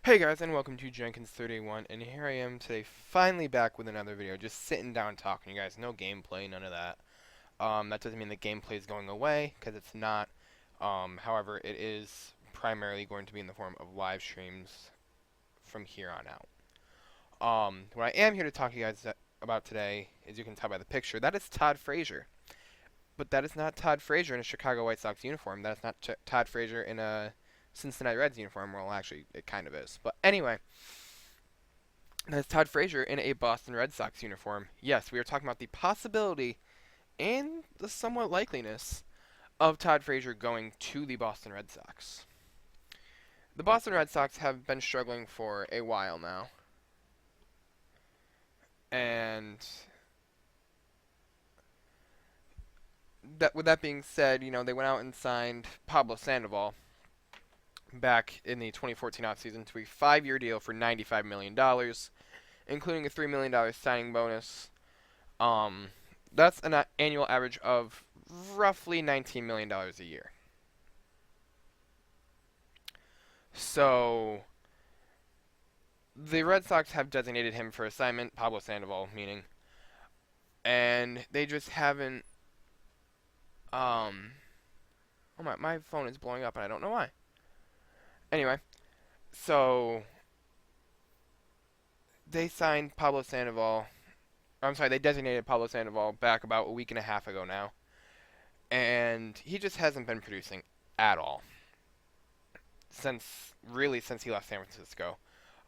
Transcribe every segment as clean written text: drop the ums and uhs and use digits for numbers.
Hey guys, and welcome to Jenkins31, and here I am today, finally back with another video, just sitting down talking to you guys, no gameplay, none of that. That doesn't mean the gameplay is going away, because it's not. However, it is primarily going to be in the form of live streams from here on out. What I am here to talk to you guys about today, as you can tell by the picture, that is Todd Frazier. But that is not Todd Frazier in a Chicago White Sox uniform, that is not Todd Frazier in a Cincinnati Reds uniform. Well, actually, it kind of is. But anyway, that's Todd Frazier in a Boston Red Sox uniform. Yes, we are talking about the possibility and the somewhat likeliness of Todd Frazier going to the Boston Red Sox. The Boston Red Sox have been struggling for a while now. And with that being said, they went out and signed Pablo Sandoval back in the 2014 offseason to a 5-year deal for $95 million, including a $3 million signing bonus. That's an annual average of roughly $19 million a year. So, the Red Sox have designated him for assignment, Pablo Sandoval meaning, and they just haven't, oh my phone is blowing up and I don't know why. Anyway, so, they signed Pablo Sandoval, they designated Pablo Sandoval back about a week and a half ago now, and he just hasn't been producing at all since he left San Francisco.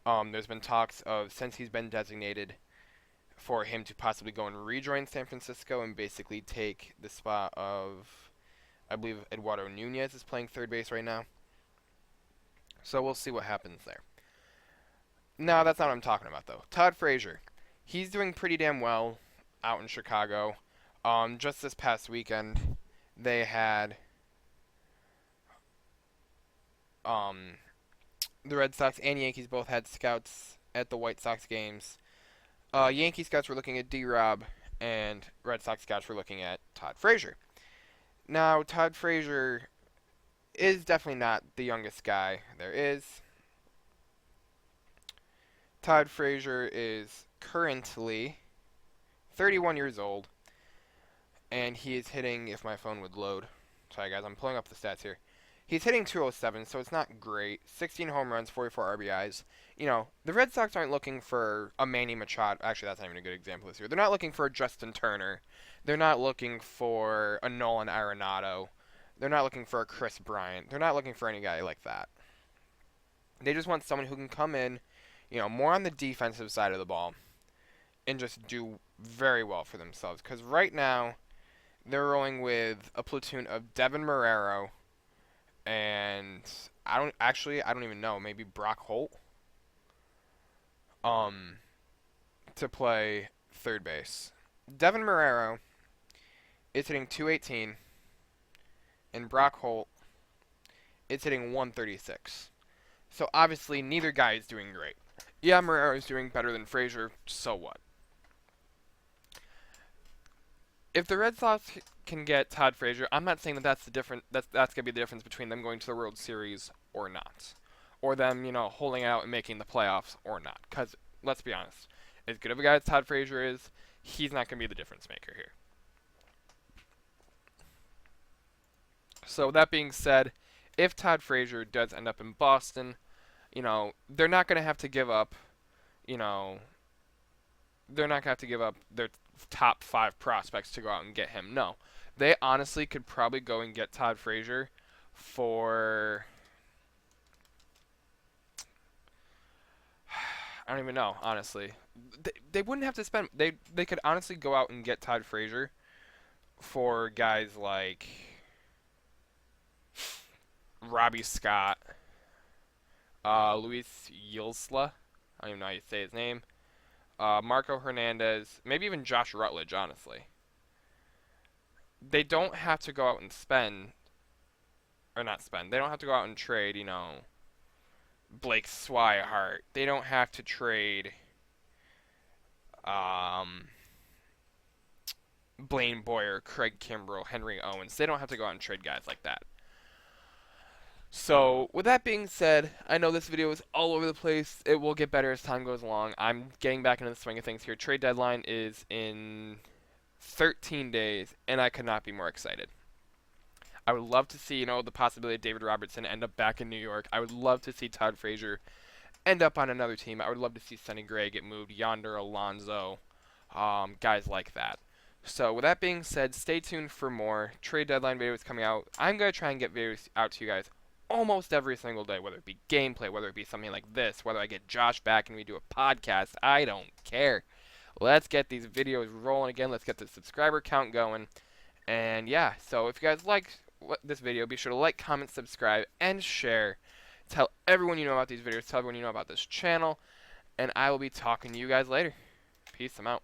There's been talks of, since he's been designated, for him to possibly go and rejoin San Francisco and basically take the spot of, I believe Eduardo Nunez is playing third base right now. So we'll see what happens there. No, that's not what I'm talking about though. Todd Frazier, he's doing pretty damn well out in Chicago. Just this past weekend, they had the Red Sox and Yankees both had scouts at the White Sox games. Yankee scouts were looking at D-Rob, and Red Sox scouts were looking at Todd Frazier. Now, Todd Frazier is definitely not the youngest guy there is. Todd Frazier is currently 31 years old, and he is hitting, if my phone would load. Sorry guys, I'm pulling up the stats here. He's hitting 207, so it's not great. 16 home runs, 44 RBIs. The Red Sox aren't looking for a Manny Machado. Actually, that's not even a good example this year. They're not looking for a Justin Turner. They're not looking for a Nolan Arenado. They're not looking for a Chris Bryant. They're not looking for any guy like that. They just want someone who can come in, more on the defensive side of the ball and just do very well for themselves. Because right now, they're rolling with a platoon of Devin Marrero, and I don't even know, maybe Brock Holt, to play third base. Devin Marrero is hitting 218, and Brock Holt is hitting 136. So obviously neither guy is doing great. Yeah, Marrero is doing better than Frazier, so what? If the Red Sox can get Todd Frazier, I'm not saying that that's gonna be the difference between them going to the World Series or not, or them holding out and making the playoffs or not. Because let's be honest, as good of a guy as Todd Frazier is, he's not gonna be the difference maker here. So that being said, if Todd Frazier does end up in Boston, they're not gonna have to give up, they're not gonna have to give up their top 5 prospects to go out and get him. No. They honestly could probably go and get Todd Frazier for, I don't even know, honestly. They wouldn't have to spend, they could honestly go out and get Todd Frazier for guys like Robbie Scott, Luis Yilsla, I don't even know how you say his name, Marco Hernandez, maybe even Josh Rutledge, honestly. They don't have to go out and spend, or not spend, they don't have to go out and trade, Blake Swihart. They don't have to trade Blaine Boyer, Craig Kimbrell, Henry Owens. They don't have to go out and trade guys like that. So, with that being said, I know this video is all over the place. It will get better as time goes along. I'm getting back into the swing of things here. Trade deadline is in 13 days, and I could not be more excited. I would love to see, the possibility of David Robertson end up back in New York. I would love to see Todd Frazier end up on another team. I would love to see Sonny Gray get moved, Yonder Alonso, guys like that. So with that being said, stay tuned for more trade deadline videos coming out. I'm going to try and get videos out to you guys almost every single day, whether it be gameplay, whether it be something like this, whether I get Josh back and we do a podcast. I don't care. Let's get these videos rolling again. Let's get the subscriber count going. And yeah, so if you guys like this video, be sure to like, comment, subscribe, and share. Tell everyone you know about these videos. Tell everyone you know about this channel. And I will be talking to you guys later. Peace. I'm out.